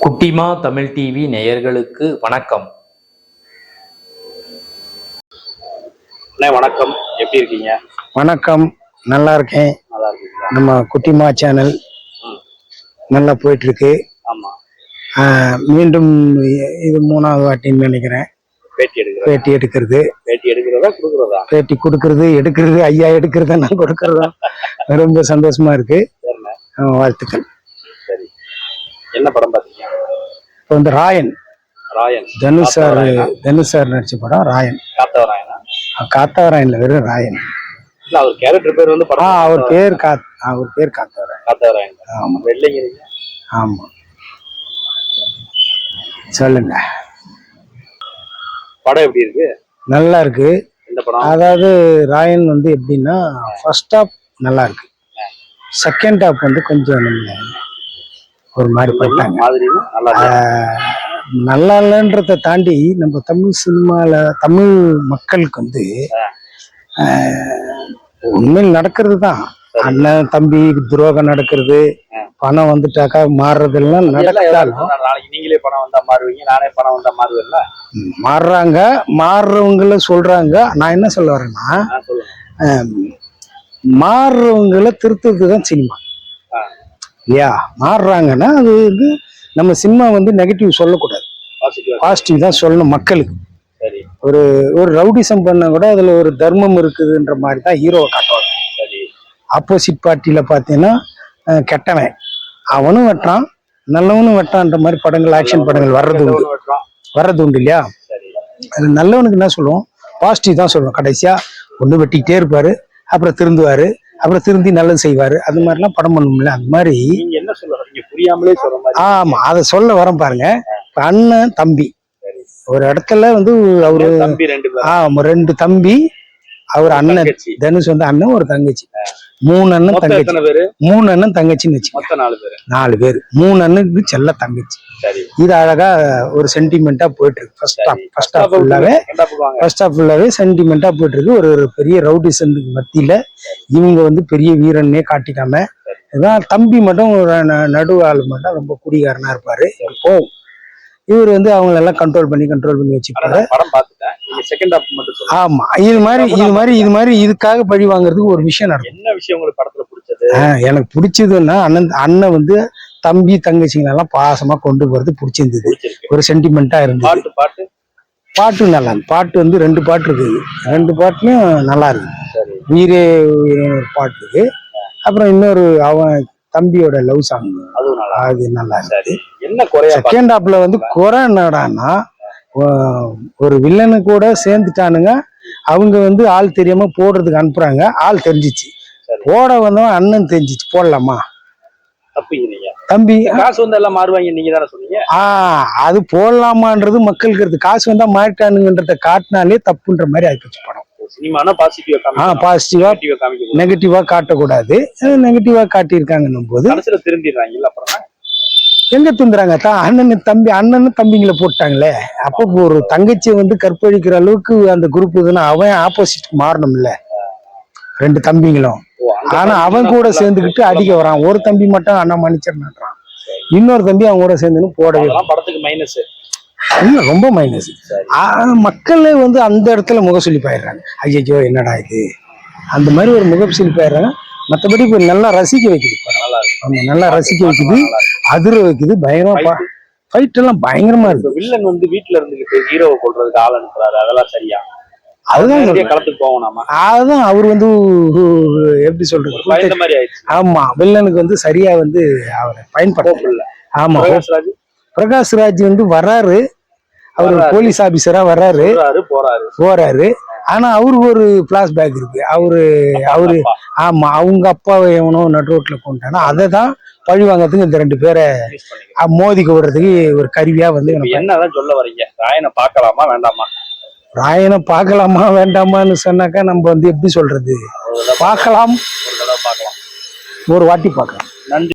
குட்டிமா தமிழ் டிவி நேயர்களுக்கு வணக்கம். வணக்கம், எப்படி இருக்கீங்க? வணக்கம், நல்லா இருக்கேன். நல்லா இருக்கீங்களா? நம்ம குட்டிமா சேனல் நல்லா போயிட்டு இருக்கு. ஆமா, மீண்டும் இது 3வது வாட்டின்னு நினைக்கிறேன் பேட்டி எடுக்கிறது. பேட்டி கொடுக்கறது எடுக்கிறது, ஐயா எடுக்கிறத நான் கொடுக்கறதா ரொம்ப சந்தோஷமா இருக்கு. வாழ்த்துக்கள். சரி, என்ன படம் பாத்தீங்க? இப்போ வந்து ராயன் தனுஷ் சார் நடிச்ச படம் ராயன். காத்தவராயன்ல வெறும் ராயன். அவர் கேரக்டர் பேர் வந்து அவர் பேர் காத்தவராயன். ஆமா, வெள்ளைங்க. ஆமா, சொல்லுங்க. படம் எப்படி இருக்கு? நல்லா இருக்கு. இந்த படம் அதாவது ராயன் வந்து எப்படின்னா, ஃபர்ஸ்ட் ஹாஃப் நல்லா இருக்கு, செகண்ட் ஹாஃப் வந்து கொஞ்சம் ஒரு மாதிரி போயிட்டாங்க. நல்லா இல்லைன்றத தாண்டி நம்ம தமிழ் சினிமால தமிழ் மக்களுக்கு வந்து உண்மையில் நடக்கிறது தான். அண்ணன் தம்பி துரோகம் நடக்கிறது, பணம் வந்துட்டாக்கா மாறுறதெல்லாம் நடக்காலும் நீங்களே பணம் வந்தா மாறுவீங்க, நானே பணம் வந்தா மாறுவேன்ல. மாறுறாங்க, மாறுறவங்கள சொல்றாங்க. நான் என்ன சொல்ல வரேன்னா, மாறுறவங்களை திருத்துறதுக்கு தான் சினிமா இல்லையா? மாறுறாங்கன்னா அது வந்து நம்ம சினிமா வந்து நெகட்டிவ் சொல்லக்கூடாது, பாசிட்டிவ் தான் சொல்லணும் மக்களுக்கு. ஒரு ரவுடிசம் பண்ண கூட அதுல ஒரு தர்மம் இருக்குதுன்ற மாதிரி தான் ஹீரோவை காட்டுவாங்க. ஆப்போசிட் பார்ட்டியில பார்த்தீங்கன்னா கெட்டவன் அவனும் வெட்டான், நல்லவனும் வெட்டான்ற மாதிரி படங்கள், ஆக்ஷன் படங்கள் வர்றது உண்டு இல்லையா? அது நல்லவனுக்கு என்ன சொல்லுவோம், பாசிட்டிவ் தான் சொல்லுவோம். கடைசியா ஒன்று வெட்டிக்கிட்டே இருப்பாரு, அப்புறம் திருந்துவாரு, அப்புறம் திருந்தி நல்லது செய்வாரு. அது மாதிரிலாம் படம் பண்ணும்ல. அந்த மாதிரி என்ன சொல்லுவாங்க புரியாமலே சொல்ற. ஆமா, அதை சொல்ல வரேன் பாருங்க. அண்ணன் தம்பி ஒரு இடத்துல வந்து அவரு 2 தம்பி, அவர் அண்ணன் தனுஷ் வந்து அண்ணன், ஒரு தங்கச்சி, 3 அண்ணன் தங்கச்சி, 3 அண்ணன் தங்கச்சின்னு வச்சு 4 பேர், 3 அண்ணனுக்கு செல்ல தங்கச்சி. இது அழகா ஒரு சென்டிமெண்டா போயிட்டு இருக்கு. ஃபர்ஸ்ட் ஹாஃப் ஃபுல்லாவே சென்டிமெண்டா போயிட்டு இருக்கு. ஒரு பெரிய ரவுடிசனுக்கு மத்தியில இவங்க வந்து பெரிய வீரன்னே காட்டிக்காம, இதான் தம்பி மட்டும் ஒரு நடு ஆள் மட்டும் ரொம்ப குடிகாரனா இருப்பாரு. இப்போ இவர் வந்து அவங்க எல்லாம் கண்ட்ரோல் பண்ணி வச்சுப்பாரு. ஆமா, இது மாதிரி இதுக்காக பழி வாங்குறதுக்கு ஒரு விஷயம் நடக்கும். என்ன விஷயம் உங்களுக்கு படத்துல பிடிச்சது? எனக்கு பிடிச்சதுன்னா, அண்ணன் வந்து தம்பி தங்கச்சிங்க எல்லாம் பாசமா கொண்டு போறது பிடிச்சிருந்தது. ஒரு சென்டிமெண்டா இருந்தது. பாட்டு நல்லா, பாட்டு வந்து 2 பாட்டு இருக்குது. 2 பாட்டுலயும் நல்லா இருக்கு. வீரே ஒரு பாட்டு இருக்கு, அப்புறம் இன்னொரு அவன் தம்பியோட லவ் சாங், அது நல்லா இருக்கு. செகண்ட் ஹாப்ல வந்து குறை என்னடான்னா, ஒரு வில்லனு கூட சேர்ந்துட்டானுங்க. அவங்க வந்து ஆள் தெரியாம போடுறதுக்கு அனுப்புறாங்க, ஆள் தெரிஞ்சிச்சு, போட வந்தவன் அண்ணன் தெரிஞ்சிச்சு, போடலாமா தம்பி காசு வந்து எல்லாம் மாறுவாங்க நீங்க தானே சொன்னீங்க. அது போடலாமான்றது மக்களுக்கு இருக்கு. காசு வந்தா மாறிட்டானுங்கன்றத காட்டினாலே தப்புன்ற மாதிரி ஆயிப்போச்சு படம். பாசிட்டிவா நெகட்டிவா காட்டக்கூடாது, நெகட்டிவா காட்டியிருக்காங்கன்னும் போது எங்க திருந்துறாங்க? அண்ணனும் தம்பிங்களை போட்டாங்களே. அப்போ ஒரு தங்கச்சியை வந்து கற்பழிக்கிற அளவுக்கு அந்த குரூப் இதுன்னா அவன் ஆப்போசிட் மாறணும் இல்ல, 2 தம்பிங்களும். ஆனா அவன் கூட சேர்ந்துக்கிட்டு அடிக்க வரான். ஒரு தம்பி மட்டும் அண்ணன் மன்னிச்சிடறான், இன்னொரு தம்பி அவன் கூட சேர்ந்து போடவே படத்துக்கு மைனஸ், ரொம்ப மைனஸ். மக்களே வந்து அந்த இடத்துல முகசுலிப்பாயிடுறாங்க. ஐயோ என்னடா இது, அந்த மாதிரி ஒரு முகசுலிப்பாயிடுறாங்க. மற்றபடி இப்போ நல்லா ரசிக்க வைக்குது, நல்லா ரசிக்க வைக்குது, அதிர வைக்குது. பயங்கரமா ஃபைட் எல்லாம் பயங்கரமா இருக்கு. வில்லன் வந்து வீட்டுல இருந்துகிட்டு ஹீரோவை கொல்றதுக்கு ஆள் அனுப்புறாரு, அதெல்லாம் சரியா? அதுதான் களத்துக்கு போவோம். அதுதான் அவர் வந்து எப்படி சொல்றது, ஆமா, வில்லனுக்கு வந்து சரியா வந்து அவரை பயன்படுத்தல. ஆமா, பிரகாஷ்ராஜ் வந்து வர்றாரு, அவர் போலீஸ் ஆபீசரா வர்றாரு, போறாரு. ஆனா அவருக்கு ஒரு பிளாஷ்பேக் இருக்கு. அவரு ஆமா, அவங்க அப்பாவை எவனோ நடு ரோட்ல கொண்டானா, அதை தான் பழி வாங்கறதுக்கு இந்த 2 பேரை மோதிக்க விடுறதுக்கு ஒரு கருவியா வந்து. என்னதான் சொல்ல வரீங்க? ராயனை பார்க்கலாமா வேண்டாமா? ராயனை பார்க்கலாமா வேண்டாமான்னு சொன்னாக்கா நம்ம வந்து எப்படி சொல்றது, பார்க்கலாம், ஒரு வாட்டி பார்க்கலாம். நன்றி.